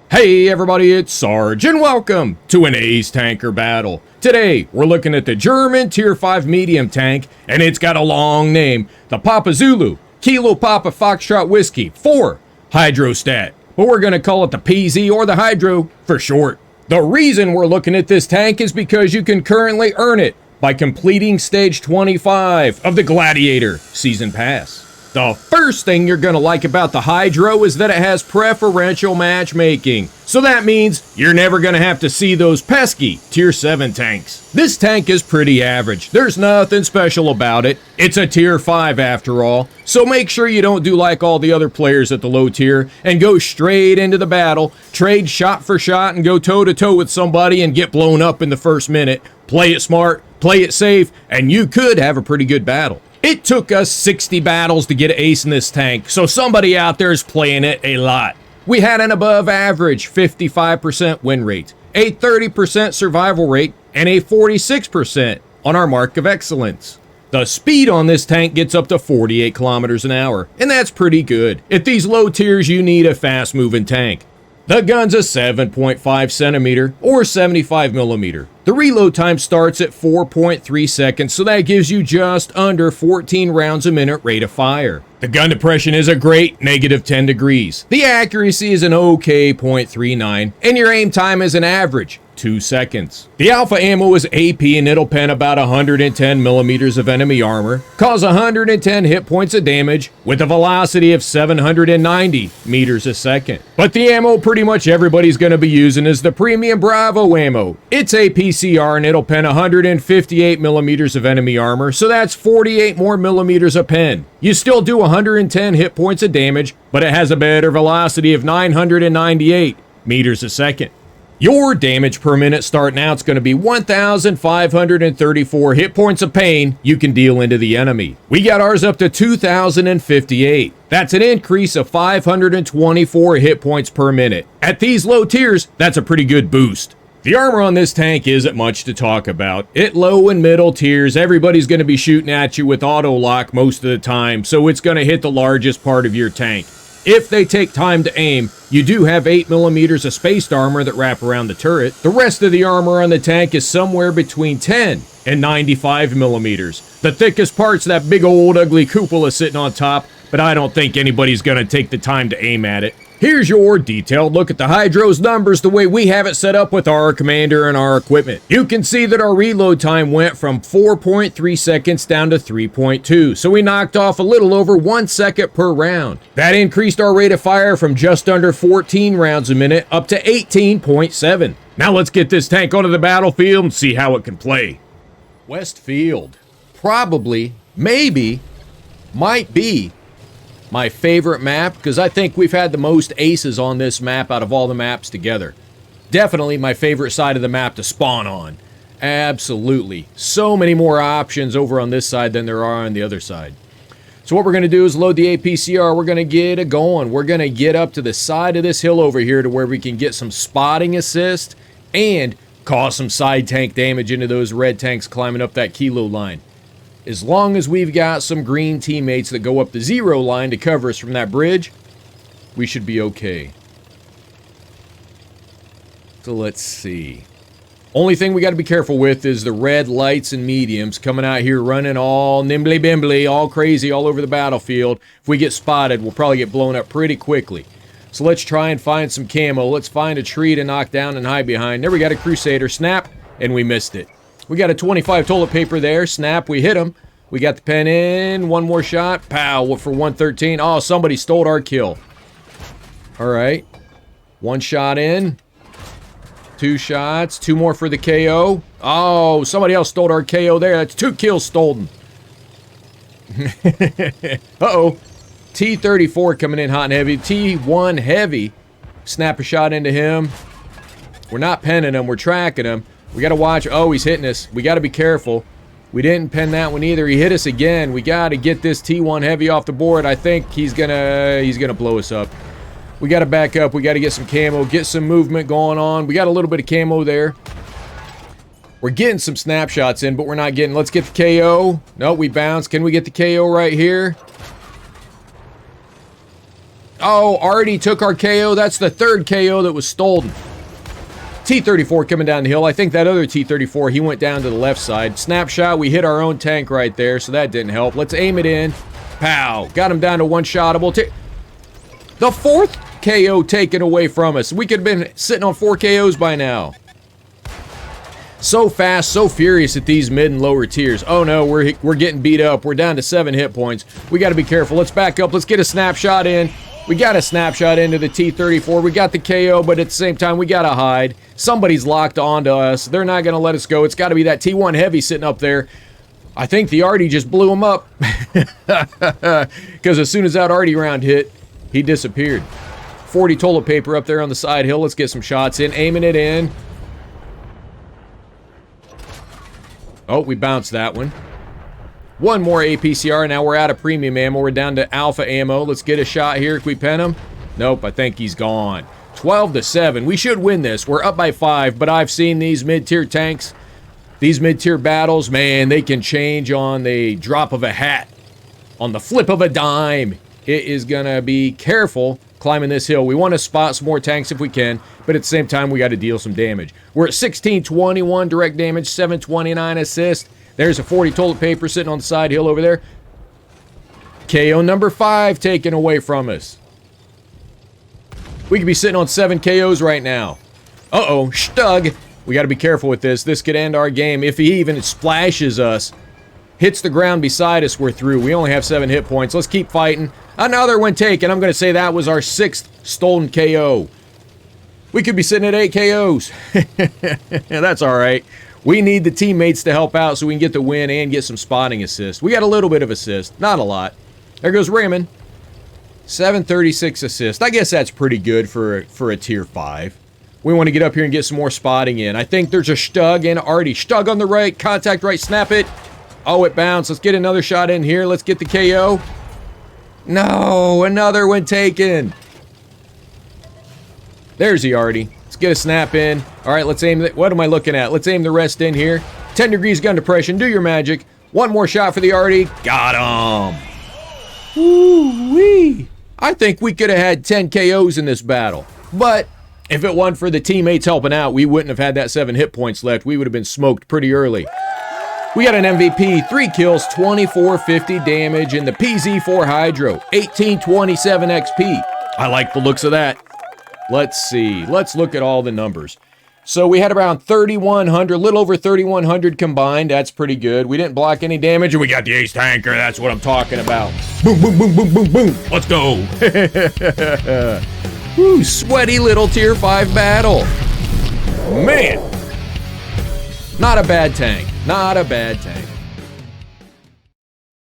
Hey everybody, it's Sarge, and welcome to an Ace Tanker battle. Today, we're looking at the German Tier 5 medium tank, and it's got a long name, the Papa Zulu, Kilo Papa Foxtrot Whiskey 4 Hydrostat, but we're going to call it the PZ or the Hydro for short. The reason we're looking at this tank is because you can currently earn it by completing Stage 25 of the Gladiator Season Pass. The first thing you're going to like about the Hydro is that it has preferential matchmaking. So that means you're never going to have to see those pesky Tier 7 tanks. This tank is pretty average. There's nothing special about it. It's a Tier 5 after all. So make sure you don't do like all the other players at the low tier and go straight into the battle, trade shot for shot and go toe to toe with somebody and get blown up in the first minute. Play it smart, play it safe, and you could have a pretty good battle. It took us 60 battles to get an ace in this tank, so somebody out there is playing it a lot. We had an above average 55% win rate, a 30% survival rate, and a 46% on our mark of excellence. The speed on this tank gets up to 48 kilometers an hour, and that's pretty good. At these low tiers, you need a fast moving tank. The gun's a 7.5 centimeter or 75 millimeter. The reload time starts at 4.3 seconds, so that gives you just under 14 rounds a minute rate of fire. The gun depression is a great -10 degrees. The accuracy is an okay 0.39, and your aim time is an average 2 seconds. The alpha ammo is AP and it'll pen about 110 millimeters of enemy armor, cause 110 hit points of damage with a velocity of 790 meters a second. But the ammo pretty much everybody's going to be using is the premium Bravo ammo. It's APCR and it'll pen 158 millimeters of enemy armor, so that's 48 more millimeters a pen. You still do 110 hit points of damage, but it has a better velocity of 998 meters a second. Your damage per minute starting out is going to be 1,534 hit points of pain you can deal into the enemy. We got ours up to 2,058. That's an increase of 524 hit points per minute. At these low tiers, that's a pretty good boost. The armor on this tank isn't much to talk about. At low and middle tiers, everybody's going to be shooting at you with auto lock most of the time, so it's going to hit the largest part of your tank. If they take time to aim, you do have 8 millimeters of spaced armor that wrap around the turret. The rest of the armor on the tank is somewhere between 10 and 95 millimeters. The thickest part's that big old ugly cupola sitting on top, but I don't think anybody's gonna take the time to aim at it. Here's your detailed look at the Hydro's numbers the way we have it set up with our commander and our equipment. You can see that our reload time went from 4.3 seconds down to 3.2, so we knocked off a little over 1 second per round. That increased our rate of fire from just under 14 rounds a minute up to 18.7. Now let's get this tank onto the battlefield and see how it can play. Westfield. Probably, maybe, might be my favorite map, because I think we've had the most aces on this map out of all the maps together. Definitely my favorite side of the map to spawn on. Absolutely. So many more options over on this side than there are on the other side. So what we're going to do is load the APCR. We're going to get it going. We're going to get up to the side of this hill over here to where we can get some spotting assist and cause some side tank damage into those red tanks climbing up that kilo line. As long as we've got some green teammates that go up the 0 line to cover us from that bridge, we should be okay. So let's see. Only thing we got to be careful with is the red lights and mediums coming out here running all nimbly bimbly, all crazy all over the battlefield. If we get spotted, we'll probably get blown up pretty quickly. So let's try and find some camo. Let's find a tree to knock down and hide behind. There we got a Crusader. Snap, and we missed it. We got a 25 toilet paper there. Snap, we hit him. We got the pen in. One more shot. Pow, for 113. Oh, somebody stole our kill. All right. One shot in. 2 shots. 2 more for the KO. Oh, somebody else stole our KO there. That's 2 kills stolen. Uh-oh. T-34 coming in hot and heavy. T1 heavy. Snap a shot into him. We're not penning him. We're tracking him. We got to watch. Oh, he's hitting us. We got to be careful. We didn't pen that one either. He hit us again. We got to get this T1 heavy off the board. I think he's gonna blow us up. We got to back up. We got to get some camo, get some movement going on. We got a little bit of camo there. We're getting some snapshots in, but we're not getting. Let's get the KO. No, we bounce. Can we get the KO right here? Oh, already took our KO. That's the third KO that was stolen. T-34 coming down the hill. I think that other T-34, he went down to the left side. Snapshot, we hit our own tank right there, so that didn't help. Let's aim it in. Pow. Got him down to one-shottable. The fourth KO taken away from us. We could have been sitting on 4 KOs by now. So fast, so furious at these mid and lower tiers. Oh no, we're getting beat up. We're down to 7 hit points. We got to be careful. Let's back up. Let's get a snapshot in. We got a snapshot into the T-34. We got the KO, but at the same time, we got to hide. Somebody's locked onto us. They're not going to let us go. It's got to be that T1 Heavy sitting up there. I think the Artie just blew him up. Because as soon as that Artie round hit, he disappeared. 40 toilet paper up there on the side hill. Let's get some shots in. Aiming it in. Oh, we bounced that one. One more APCR. Now we're out of premium ammo. We're down to alpha ammo. Let's get a shot here. Can we pen him? Nope, I think he's gone. 12-7. We should win this. We're up by 5, but I've seen these mid-tier tanks, these mid-tier battles, man, they can change on the drop of a hat, on the flip of a dime. It is gonna be careful climbing this hill. We want to spot some more tanks if we can, but at the same time, we got to deal some damage. We're at 1621 direct damage, 729 assist. There's a 40 toilet paper sitting on the side hill over there. KO number 5 taken away from us. We could be sitting on 7 KOs right now. Uh-oh, Stug. We got to be careful with this. This could end our game. If he even splashes us, hits the ground beside us, we're through. We only have 7 hit points. Let's keep fighting. Another one taken. I'm going to say that was our 6th stolen KO. We could be sitting at 8 KOs. That's all right. We need the teammates to help out so we can get the win and get some spotting assist. We got a little bit of assist. Not a lot. There goes Raymond. 736 assist. I guess that's pretty good for a tier 5. We want to get up here and get some more spotting in. I think there's a Stug and Artie. Stug on the right. Contact right. Snap it. Oh, it bounced. Let's get another shot in here. Let's get the KO. No, another one taken. There's the Artie. Let's get a snap in. All right, let's aim. What am I looking at? Let's aim the rest in here. 10 degrees gun depression. Do your magic. One more shot for the Artie. Got him. Woo-wee. I think we could have had 10 KOs in this battle. But if it wasn't for the teammates helping out, we wouldn't have had that 7 hit points left. We would have been smoked pretty early. We got an MVP, 3 kills, 2450 damage in the PZ4 Hydro, 1827 XP. I like the looks of that. Let's see. Let's look at all the numbers. So we had around 3,100, a little over 3,100 combined. That's pretty good. We didn't block any damage, and we got the ace tanker. That's what I'm talking about. Boom, boom, boom, boom, boom, boom. Let's go. Woo, sweaty little tier 5 battle. Man. Not a bad tank. Not a bad tank.